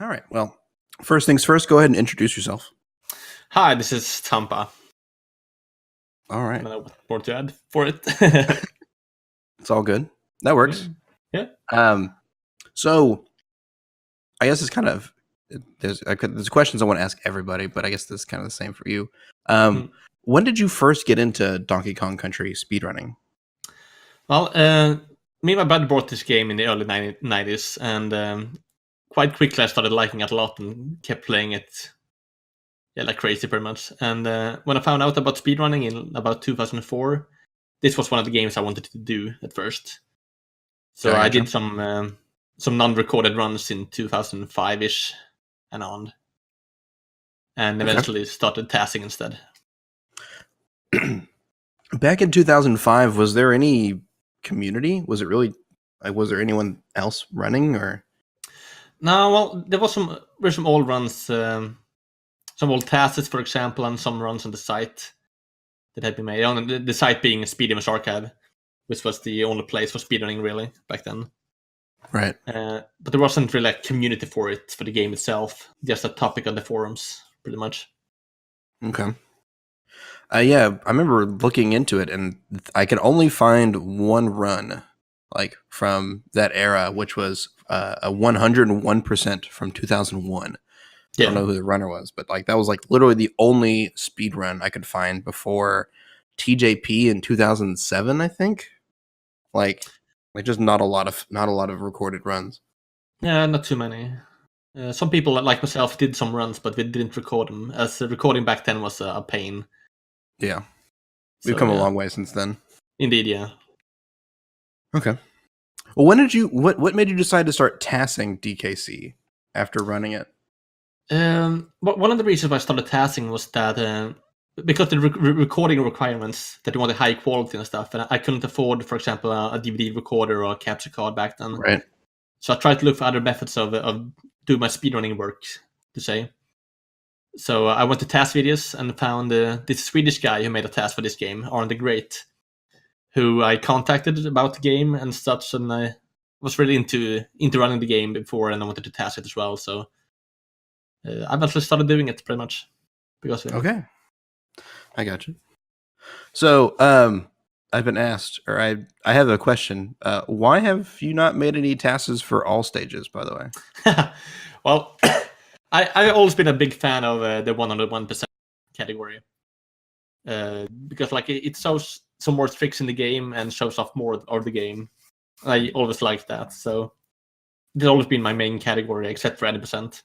All right. Well, first things first, go ahead and introduce yourself. Hi, this is Tompa. All I right. don't know what more to add for it. It's all good. That works. Yeah. So I guess it's kind of there's questions I want to ask everybody, but I guess this is kind of the same for you. When did you first get into Donkey Kong Country speedrunning? Well, me and my brother bought this game in the early 90s, and quite quickly I started liking it a lot and kept playing it like crazy pretty much. And when I found out about speedrunning in about 2004, this was one of the games I wanted to do at first. So I did some non-recorded runs in 2005-ish and on. And eventually started tassing instead. Back in 2005, was there any community? Was it really was there anyone else running or? No, well, there were some old runs, some old tasks, for example, and some runs on the site that had been made. On the site being Speedrunning Archive, which was the only place for speedrunning really back then. Right. But there wasn't really a community for it, for the game itself. Just a topic on the forums, pretty much. Okay. Yeah, I remember looking into it, and I could only find one run, like from that era, which was a 101% from 2001. I don't know who the runner was, but like that was like literally the only speed run I could find before TJP in 2007, I think. Like just not a lot of recorded runs. Yeah, not too many. Some people like myself did some runs, but we didn't record them, as recording back then was a pain. Yeah. We've come a long way since then. Indeed, yeah. Okay. Well, when did you what made you decide to start tassing DKC after running it? One of the reasons why I started tassing was that because the recording requirements, that you wanted high quality and stuff, and I couldn't afford, for example, a DVD recorder or a capture card back then. Right. So I tried to look for other methods of doing my speedrunning work, to say. So I went to task videos and found this Swedish guy who made a task for this game, Arne the Great, who I contacted about the game and such, and I was really into running the game before, and I wanted to task it as well. So I eventually started doing it pretty much because of it. Okay, I got you. So I've been asked, or I have a question. Why have you not made any tasks for all stages, by the way? Well, I've always been a big fan of the 101% category because like it shows some more tricks in the game and shows off more of the game. I always liked that, so it's always been my main category, except for 80%.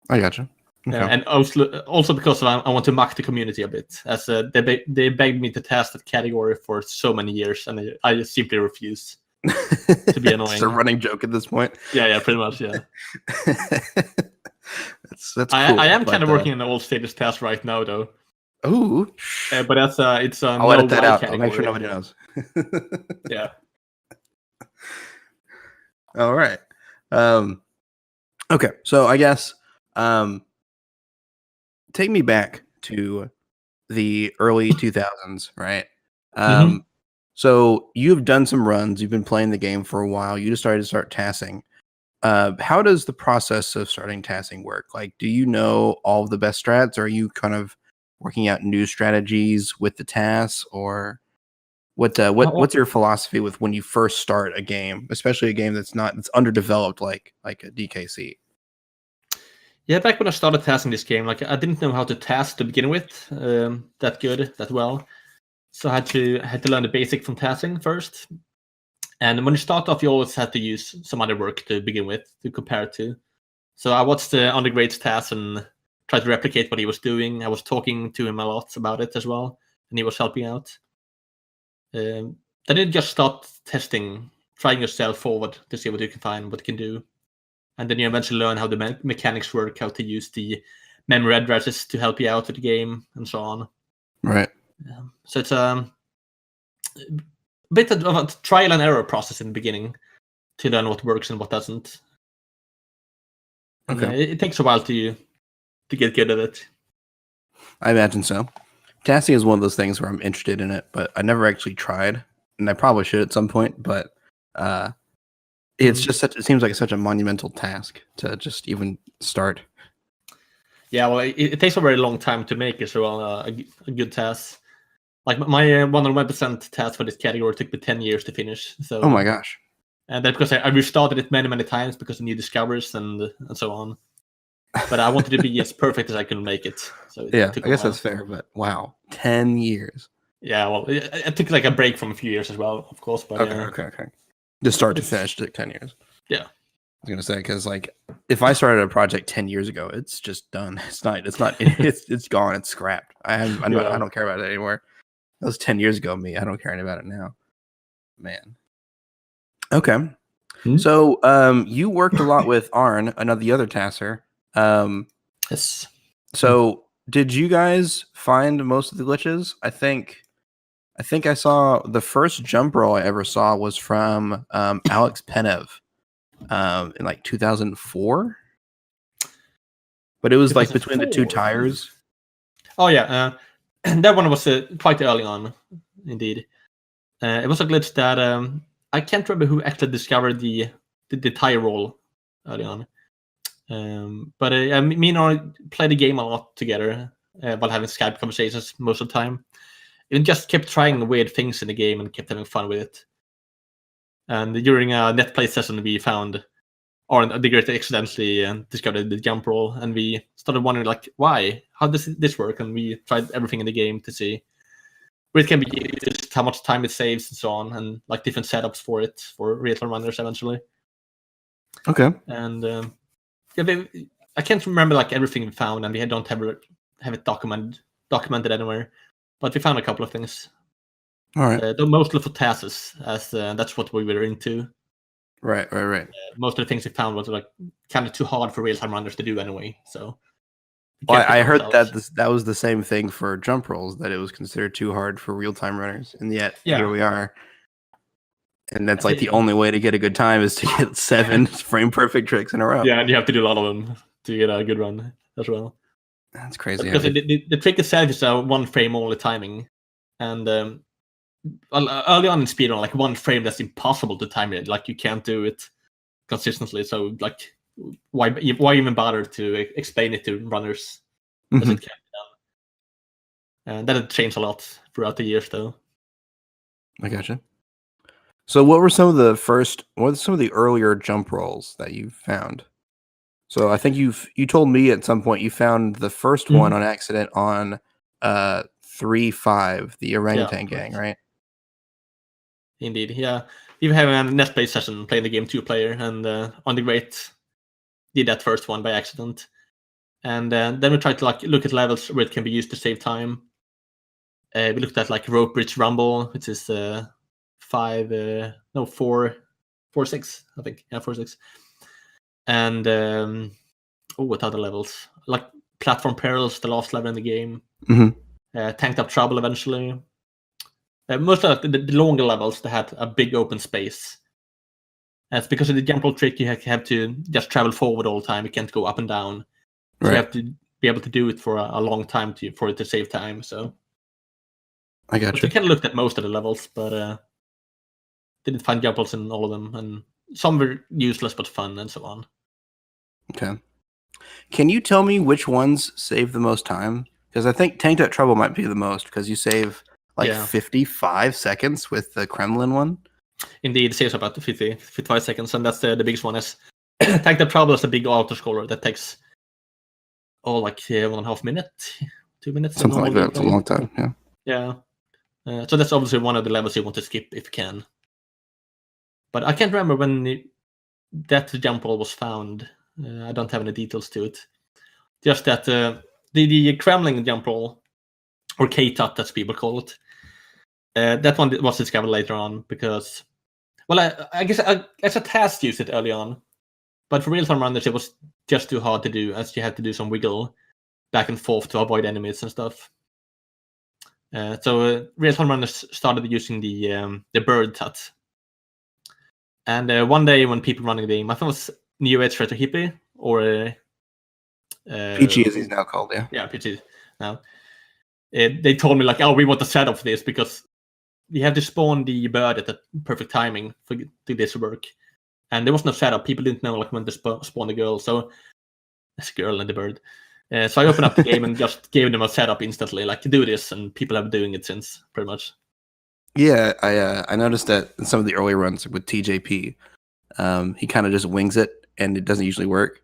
I gotcha. Okay. And also because I want to mock the community a bit, as they begged me to test that category for so many years, and I just simply refused. To be annoying. It's a running joke at this point. Yeah, pretty much, yeah. That's cool. I am kind of working on an all status test right now, though. Ooh. But it's a I'll edit that out. Category. I'll make sure nobody knows. Yeah. All right. Okay, so I guess take me back to the early 2000s, right? So you've done some runs. You've been playing the game for a while. You decided to start tassing. How does the process of starting tassing work? Like, do you know all of the best strats? Or are you kind of working out new strategies with the tasks, or what's your philosophy with when you first start a game, especially a game that's underdeveloped like a DKC? Yeah, back when I started tassing this game, like I didn't know how to task to begin with that well. So I had to learn the basic from tassing first. And when you start off, you always have to use some other work to begin with, to compare it to. So I watched Arne the Great's task and tried to replicate what he was doing. I was talking to him a lot about it as well, and he was helping out. Then you just start testing, trying yourself forward to see what you can find, what you can do. And then you eventually learn how the mechanics work, how to use the memory addresses to help you out with the game, and so on. Right. So it's a bit of a trial and error process in the beginning to learn what works and what doesn't. Okay. It takes a while to get good at it. I imagine so. Tassing is one of those things where I'm interested in it, but I never actually tried, and I probably should at some point. But it's just such. It seems like such a monumental task to just even start. Yeah, well, it takes a very long time to make as well. A good task. Like my 100% task for this category took me 10 years to finish. So. Oh my gosh. And that's because I restarted it many times because of new discoveries and so on. But I wanted to be as perfect as I could make it. So yeah, I guess that's fair. But wow, 10 years. Yeah, well, I took like a break from a few years as well, of course. But okay. To start to finish, it took 10 years. Yeah, I was gonna say because like if I started a project 10 years ago, it's just done. It's not. It's gone. It's scrapped. I don't care about it anymore. That was 10 years ago. Me, I don't care any about it now. Man. Okay. So you worked a lot with Arn, the other tasser. Yes. So did you guys find most of the glitches? I think I saw the first jump roll I ever saw was from Alex Penev in like 2004. But it was like between the two tires. Oh yeah, that one was quite early on, indeed. It was a glitch that I can't remember who actually discovered the tire roll early on. But me and I played the game a lot together while having Skype conversations most of the time. And just kept trying weird things in the game and kept having fun with it. And during a net play session, we found Arn the Great accidentally discovered the jump roll, and we started wondering like, why? How does this work? And we tried everything in the game to see where it can be used, how much time it saves, and so on, and like different setups for it for real-time runners eventually. Okay. And I can't remember like everything we found, and we don't have it documented anywhere. But we found a couple of things. All right. Mostly for tasks, as that's what we were into. Right. Most of the things we found was like kind of too hard for real-time runners to do anyway. So. Well, I heard that was the same thing for jump rolls, that it was considered too hard for real-time runners, and yet here we are. And that's like the only way to get a good time is to get 7 frame perfect tricks in a row. Yeah, and you have to do a lot of them to get a good run as well. That's crazy. Because the trick itself is 1 frame only timing, and early on in speedrun, like 1 frame that's impossible to time it. Like you can't do it consistently. So like, why even bother to explain it to runners? Because it can't be done. And that had changed a lot throughout the years, though. I gotcha. So what were some of the earlier jump rolls that you found? So I think you told me at some point you found the first one on accident on 3.5, the Orangutan Gang, right? Indeed, yeah. We were having a net play session playing the game 2-player, and on the Great did that first one by accident. And then we tried to like look at levels where it can be used to save time. We looked at like Rope Bridge Rumble, which is 4.6, I think. Yeah, 4.6. And what other levels? Like Platform Perils, the last level in the game. Tanked Up Trouble eventually. Most of the longer levels, they had a big open space. That's because of the jump roll trick, you have to just travel forward all the time. You can't go up and down. So you have to be able to do it for a long time for it to save time. So I got you. We kind of looked at most of the levels, but didn't find jump rolls in all of them. And some were useless but fun and so on. Okay. Can you tell me which ones save the most time? Because I think Tanked Up Trouble might be the most, because you save 55 seconds with the Kremlin one. Indeed, it saves about 55 seconds, and that's the biggest one. Is Tanked Up Trouble is a big autoscroller that takes 1.5 minutes, 2 minutes. Something like that. It's a long time, yeah. So that's obviously one of the levels you want to skip if you can. But I can't remember when that jump roll was found. I don't have any details to it. Just that the Kremlin jump roll, or K-Tut as people call it, that one was discovered later on because, I guess as a task used it early on, but for real-time runners it was just too hard to do, as you had to do some wiggle back and forth to avoid enemies and stuff. So real-time runners started using the bird tut. And one day when people running the game, I think it was Neo Edge Retro Hippie, or Peachy as he's now called, yeah, Peachy now. They told me like, oh, we want a setup for this because you have to spawn the bird at the perfect timing for this to work. and there was no setup. People didn't know like when to spawn the girl. So it's a girl and the bird. So I opened up the game and just gave them a setup instantly, like to do this, and people have been doing it since pretty much. Yeah, I noticed that in some of the early runs with TJP, he kind of just wings it, and it doesn't usually work.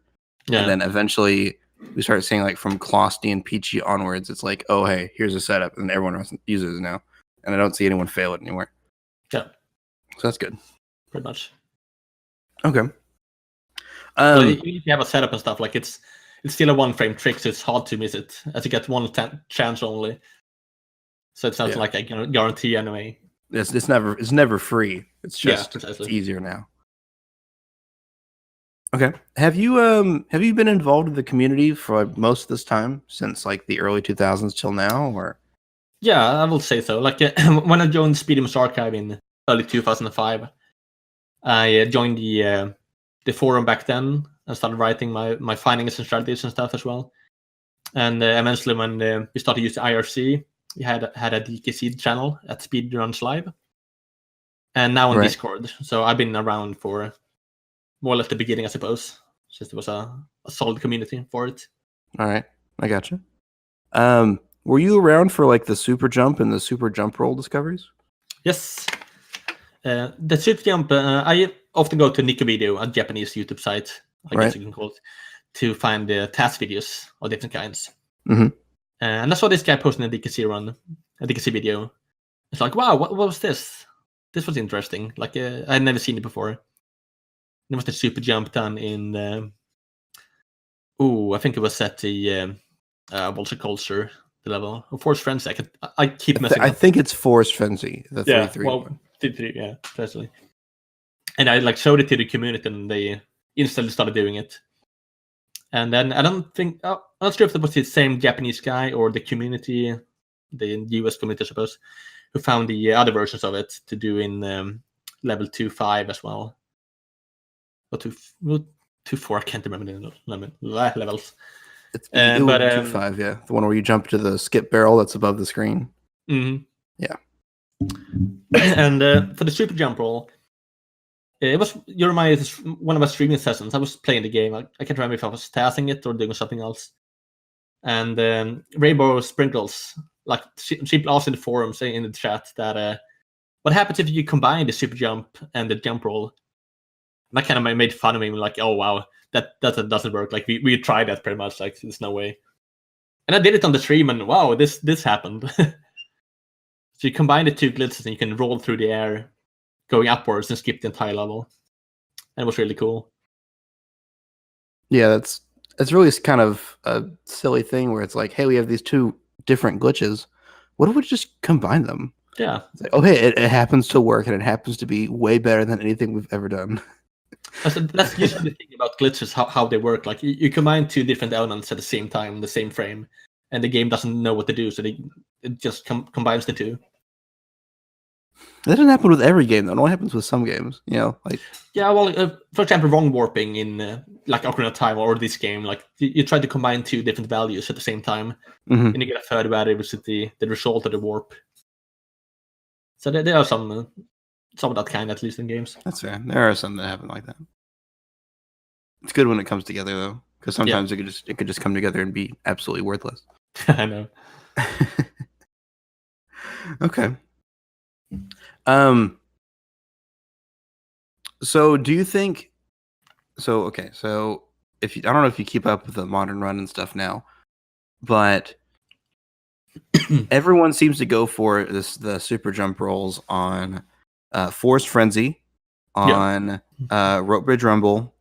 Yeah. And then eventually we start seeing like from Closty and Peachy onwards, it's like, oh hey, here's a setup, and everyone uses it now, and I don't see anyone fail it anywhere. Yeah, so that's good. Pretty much. Okay. If you have a setup and stuff, like it's still a one-frame trick, so it's hard to miss it, as you get one chance only. So it's not like I can guarantee anyway. It's never free. It's just it's easier now. Okay. Have you been involved in the community for most of this time since like the early 2000s till now, or? Yeah, I will say so. Like when I joined Speedrunning Archive in early 2005, I joined the forum back then and started writing my findings and strategies and stuff as well. And eventually, when we started using IRC, we had a DKC channel at Speedruns Live, and now on Discord. So I've been around for more or less the beginning, I suppose. Just there was a solid community for it. All right, I gotcha. Were you around for like the super jump and the super jump roll discoveries? Yes. The super jump, I often go to NicoVideo, a Japanese YouTube site, I guess you can call it, to find the task videos of different kinds. Mm-hmm. And I saw this guy posting a DKC video. It's like, wow, what was this? This was interesting. Like, I had never seen it before. There was the super jump done in, I think it was at the Vulture Culture, the level of Force Frenzy. I keep messing up. I think it's Force Frenzy, the 3-3. Well, 3-3, yeah, especially. And I like showed it to the community, and they instantly started doing it. And then I'm not sure if it was the same Japanese guy or the community, the US community, I suppose, who found the other versions of it to do in level 2-5 as well. Or 2-4, I can't remember the levels. It's 2-5, yeah. The one where you jump to the skip barrel that's above the screen. Mm-hmm. Yeah. And for the super jump roll, it was one of my streaming sessions. I was playing the game. I can't remember if I was tasking it or doing something else. And Rainbow Sprinkles, like she asked in the forum, saying in the chat that what happens if you combine the super jump and the jump roll? And I kind of made fun of him, like, oh wow, that doesn't work. Like we tried that pretty much. Like there's no way. And I did it on the stream, and wow, this happened. So you combine the two glitzes, and you can roll through the air, going upwards and skip the entire level. And it was really cool. Yeah, that's really kind of a silly thing where it's like, hey, we have these two different glitches. What if we just combine them? Yeah. It's like, oh, hey, it happens to work, and it happens to be way better than anything we've ever done. That's usually the thing about glitches, how they work. Like you combine two different elements at the same time, in the same frame, and the game doesn't know what to do, so it just combines the two. That doesn't happen with every game, though. It only happens with some games, like. Yeah, well, for example, wrong warping in like Ocarina of Time or this game, like you try to combine two different values at the same time, and you get a third value, which is the result of the warp. So there are some of that kind, at least in games. That's fair. There are some that happen like that. It's good when it comes together, though, because sometimes it could just come together and be absolutely worthless. I know. Okay. So do you think? So okay. So I don't know if you keep up with the modern run and stuff now, but everyone seems to go for the super jump rolls on Force Frenzy, on Rope Bridge Rumble,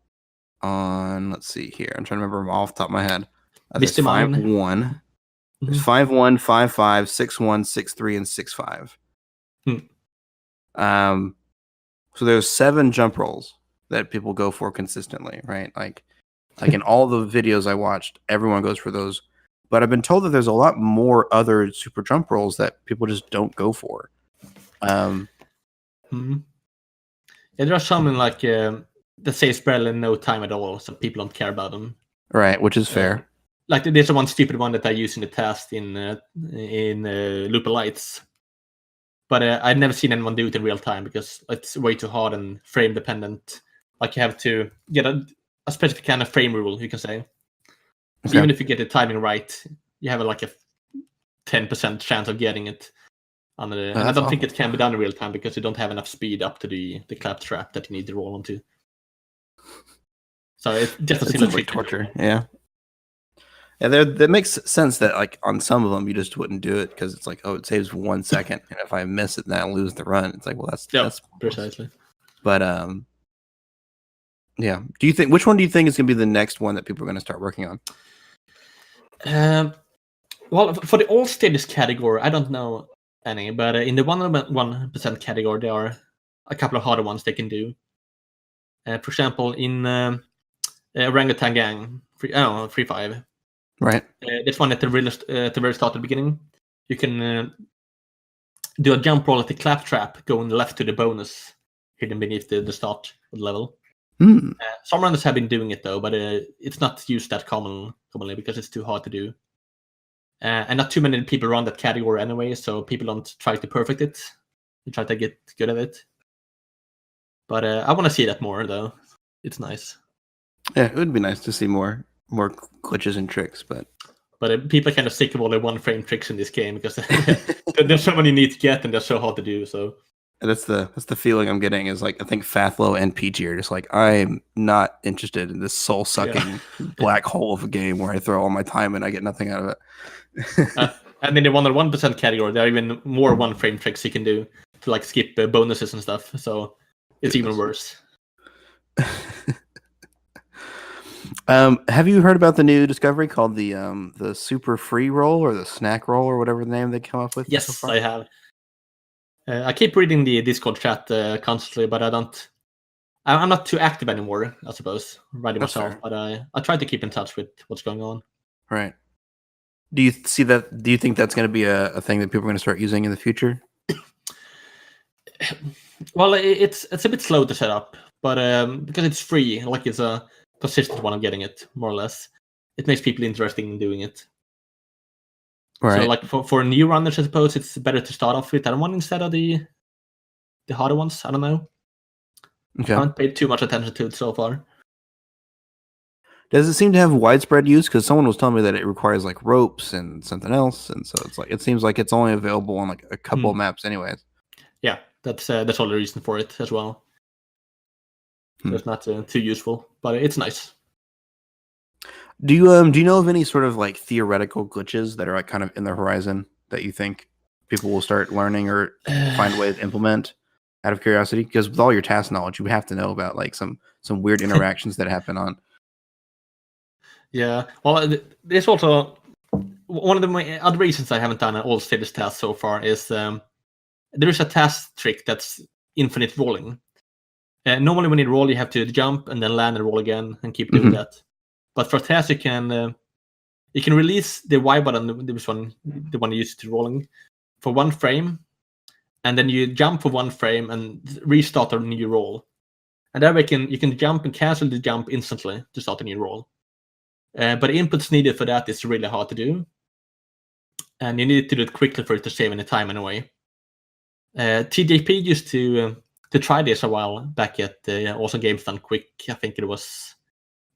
on let's see here. I'm trying to remember them all off the top of my head. There's 5-1. There's 5-1, 5-5, 6-1, 6-3, and 6-5. So there's 7 jump rolls that people go for consistently, right? Like in all the videos I watched, everyone goes for those. But I've been told that there's a lot more other super jump rolls that people just don't go for. Yeah, there are some in like that say spell in no time at all, so people don't care about them. Right, which is fair. Like there's one stupid one that I use in the test in Loop of Lights. But I've never seen anyone do it in real time because it's way too hard and frame dependent Like you have to get a specific kind of frame rule, you can say. So Okay. even if you get the timing right, you have like a 10% chance of getting it. And I don't think it can be done in real time because you don't have enough speed up to the claptrap that you need to roll onto. So it's just a silly trick. Torture. Yeah. Yeah, that makes sense that like on some of them you just wouldn't do it because it's like, oh, it saves 1 second, and if I miss it, then I lose the run. It's like, well, that's precisely. But yeah. Do you think which one do you think is going to be the next one that people are going to start working on? Well, for the all stages category, I don't know any, but in the 1% category, there are a couple of harder ones they can do. For example, in Orangutan Gang 3.5. Right. This one at the very start of the beginning, you can do a jump roll at the claptrap going left to the bonus hidden beneath the start of the level. Some runners have been doing it though, but it's not used that commonly because it's too hard to do. And not too many people run that category anyway, so people don't try to perfect it. They try to get good at it. But I want to see that more though. It's nice. Yeah, it would be nice to see more glitches and tricks, but people are kind of sick of all the one-frame tricks in this game because there's so many you need to get and they're so hard to do. So that's the feeling I'm getting is like I think Fathlow and PG are just like I'm not interested in this soul-sucking black hole of a game where I throw all my time and I get nothing out of it. And in the 1% category, there are even more one-frame tricks you can do to like skip bonuses and stuff. So it's even worse. Have you heard about the new discovery called the super free roll or the snack roll or whatever the name they come up with? Yes, so far? I have. I keep reading the Discord chat constantly, but I'm not too active anymore, I suppose, writing myself. Fair. But I try to keep in touch with what's going on. Right. Do you see that? Do you think that's going to be a thing that people are going to start using in the future? Well, it's a bit slow to set up, but because it's free, like it's a consistent one of getting it, more or less, it makes people interested in doing it. Right. So, like for new runners, I suppose it's better to start off with that one instead of the harder ones. I don't know. Okay. I haven't paid too much attention to it so far. Does it seem to have widespread use? Because someone was telling me that it requires like ropes and something else, and so it's like it seems like it's only available on like a couple maps, anyways. Yeah, that's all the reason for it as well. So it's not too useful, but it's nice. Do you know of any sort of like theoretical glitches that are like kind of in the horizon that you think people will start learning or find a way to implement out of curiosity? Because with all your task knowledge, you have to know about like some weird interactions that happen on. Yeah, well, there's also one of the other reasons I haven't done an all status task so far is there is a task trick that's infinite rolling. Normally when you roll, you have to jump and then land and roll again and keep doing that. But for task, you can release the Y button, the one you used to rolling, for 1 frame, and then you jump for 1 frame and restart a new roll. And that way you can jump and cancel the jump instantly to start a new roll. But the inputs needed for that is really hard to do, and you need to do it quickly for it to save any time anyway. TJP used to try this a while back at also Games Done Quick. I think it was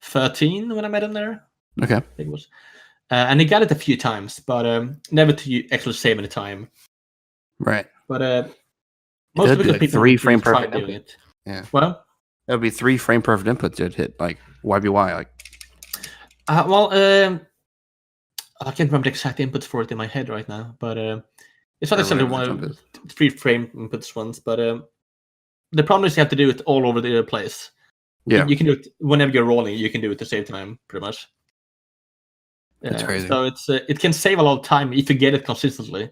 13 when I met him there. Okay. I think it was. And he got it a few times, but never to actually save any time. Right. But most of it like people 3 frame perfect doing it. Yeah. Well, that would be 3 frame perfect inputs to hit like YBY. Like. I can't remember the exact inputs for it in my head right now, but it's not necessarily 3 frame inputs ones. But the problem is you have to do it all over the place. Yeah, you can do it whenever you're rolling. You can do it to save time, pretty much. That's crazy. So it can save a lot of time if you get it consistently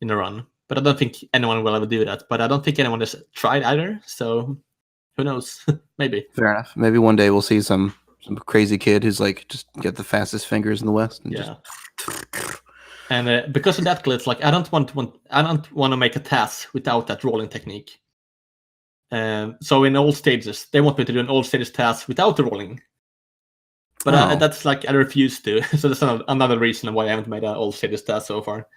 in a run. But I don't think anyone will ever do that. But I don't think anyone has tried either. So who knows? Maybe. Fair enough. Maybe one day we'll see some crazy kid who's like just get the fastest fingers in the West. And just... And because of that glitch, like I don't want to make a task without that rolling technique. So in all stages, they want me to do an all stages task without the rolling. But that's like I refuse to. So that's another reason why I haven't made an all stages task so far.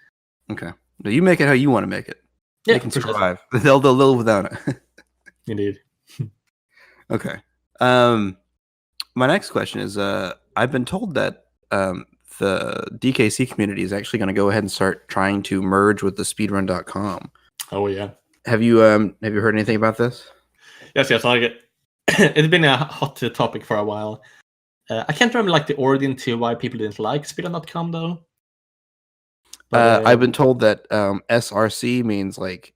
Okay. Now you make it how you want to make it. Yeah, they can survive. They'll live without it. Indeed. Okay. My next question is, I've been told that the DKC community is actually going to go ahead and start trying to merge with the Speedrun.com. Oh yeah. Have you heard anything about this? Yes. It's been a hot topic for a while. I can't remember like the origin to why people didn't like Speedrun.com though. But, I've been told that SRC means like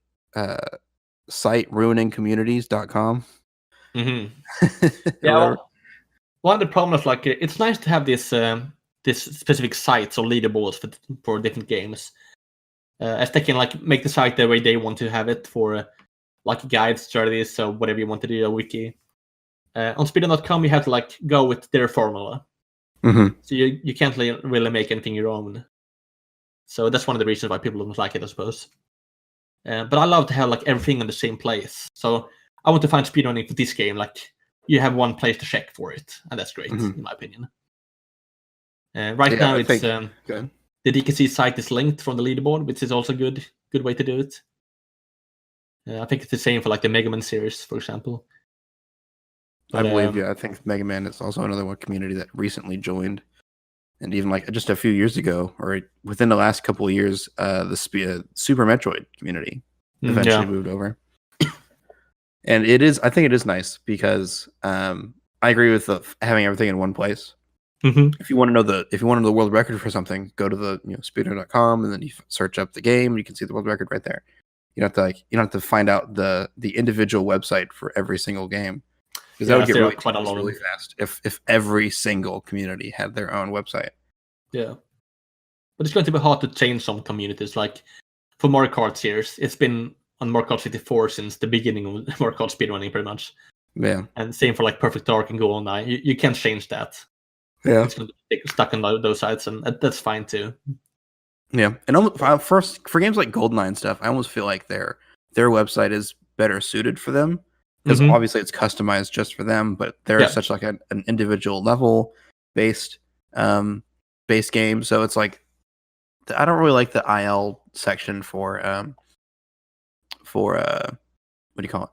site ruining communities.com. Yeah. Well, one of the problems, like, it's nice to have this this specific sites or leaderboards for different games, as they can like make the site the way they want to have it for like guides, strategies, so whatever you want to do, a wiki. On Speedrun.com, you have to like go with their formula, so you can't really make anything your own. So that's one of the reasons why people don't like it, I suppose. But I love to have like everything in the same place. So I want to find speedrunning for this game. Like you have one place to check for it, and that's great in my opinion. Right now, it's the DKC site is linked from the leaderboard, which is also good way to do it. I think it's the same for like the Mega Man series, for example. But, I believe, I think Mega Man is also another one community that recently joined. And even like just a few years ago, or within the last couple of years, the Super Metroid community eventually moved over. And I think it is nice because I agree with having everything in one place. If you want to know the world record for something, go to the speedrun.com and then you search up the game and you can see the world record right there. You don't have to find out the individual website for every single game. Because that would get really fast if every single community had their own website. Yeah. But it's going to be hard to change some communities. Like for Mario Kart series, it's been on Mario Kart 64 since the beginning of Mario Kart speedrunning, pretty much. Yeah. And same for like Perfect Dark and Go Online. You can't change that. Yeah. It's going to be stuck on those sites, and that's fine too. Yeah. And for games like GoldenEye and stuff, I almost feel like their website is better suited for them. Because obviously it's customized just for them, but they're such like an individual level based game. So it's like I don't really like the IL section for what do you call it?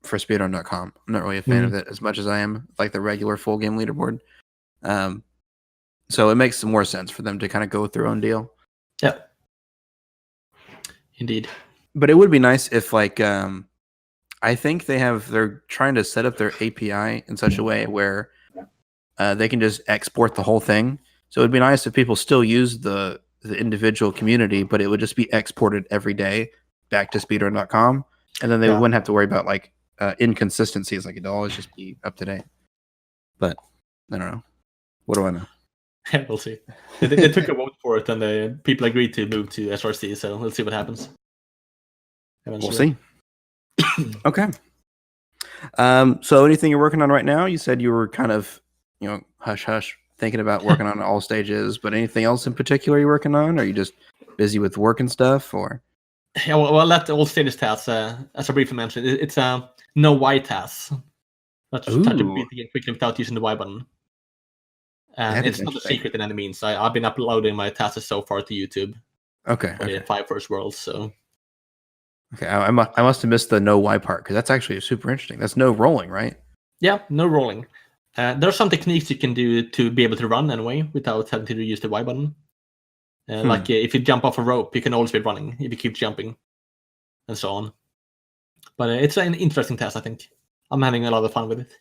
For Speedrun.com. I'm not really a fan of it as much as I am like the regular full game leaderboard. So it makes some more sense for them to kind of go with their own deal. Yeah. Indeed. But it would be nice if like I think they're trying to set up their API in such a way where they can just export the whole thing. So it'd be nice if people still use the individual community, but it would just be exported every day back to speedrun.com. And then they wouldn't have to worry about like inconsistencies. Like it'd always just be up to date. But I don't know. What do I know? Yeah, we'll see. They took a vote for it and the people agreed to move to SRC. So let's see what happens. We'll see. Okay. So anything you're working on right now? You said you were kind of, hush hush, thinking about working on all stages, but anything else in particular you're working on? Or are you just busy with work and stuff? Or yeah, well, that all stages task, as I briefly mentioned, it's a no Y task. Let's just try to beat the game quickly without using the Y button. And it's not a secret in any means. I've been uploading my tasks so far to YouTube. Okay. For the 5 first worlds, so. Okay, I must have missed the no Y part because that's actually super interesting. That's no rolling, right? Yeah, no rolling. There are some techniques you can do to be able to run anyway without having to use the Y button. Like if you jump off a rope, you can always be running if you keep jumping, and so on. But it's an interesting task, I think. I'm having a lot of fun with it.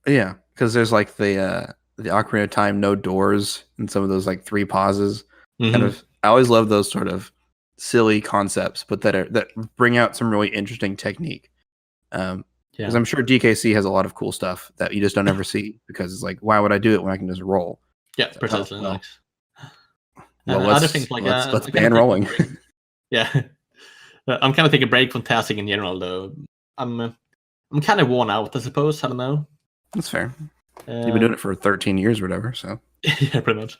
Yeah, because there's like the Ocarina of Time no doors and some of those like 3 pauses. Kind of, I always love those sort of silly concepts, but that bring out some really interesting technique. Because I'm sure DKC has a lot of cool stuff that you just don't ever see because it's like, why would I do it when I can just roll? Yeah, precisely. Well, other things like let's ban rolling. Yeah, I'm kind of taking a break from tasking in general, though. I'm kind of worn out, I suppose. I don't know. That's fair. You've been doing it for 13 years or whatever, so yeah, pretty much.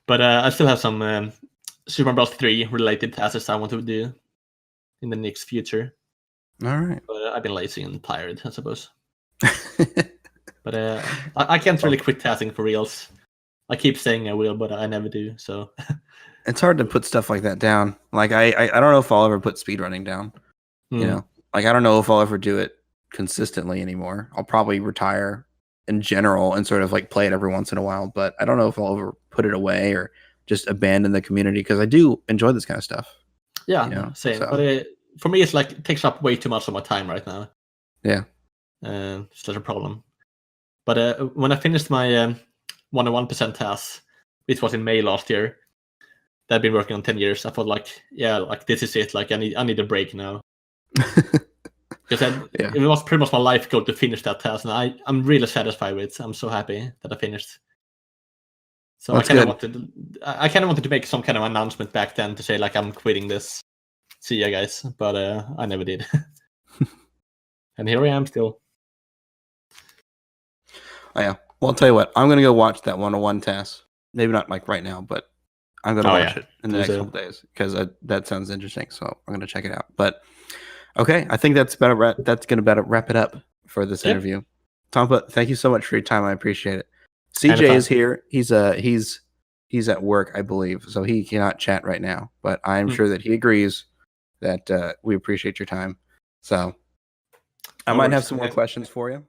But I still have some Super Mario Bros. 3 related tasks I want to do in the next future. All right. But I've been lazy and tired, I suppose. But I can't really quit tasking for reals. I keep saying I will, but I never do. So it's hard to put stuff like that down. Like I don't know if I'll ever put speedrunning down. Like I don't know if I'll ever do it consistently anymore. I'll probably retire in general and sort of like play it every once in a while. But I don't know if I'll ever put it away or just abandon the community because I do enjoy this kind of stuff. Yeah, you know? same. So, But for me, it's like it takes up way too much of my time right now. yeah. It's such a problem. But when I finished my 101% task, which was in May last year, that I've been working on 10 years, I thought like, yeah, like this is it. Like I need a break now. Because it was pretty much my life goal to finish that task, and I'm really satisfied with it. I'm so happy that I finished. So I kind of wanted to make some kind of announcement back then to say like I'm quitting this. See ya guys, but I never did. And here I am still. Oh, yeah. Well, I'll tell you what. I'm gonna go watch that 101 task. Maybe not like right now, but I'm gonna watch it in the next couple days because that sounds interesting. So I'm gonna check it out. But okay, I think that's gonna wrap it up for this interview. Tompa, thank you so much for your time. I appreciate it. CJ is here. He's at work, I believe, so he cannot chat right now. But I'm sure that he agrees that we appreciate your time. So I might have some more questions for you.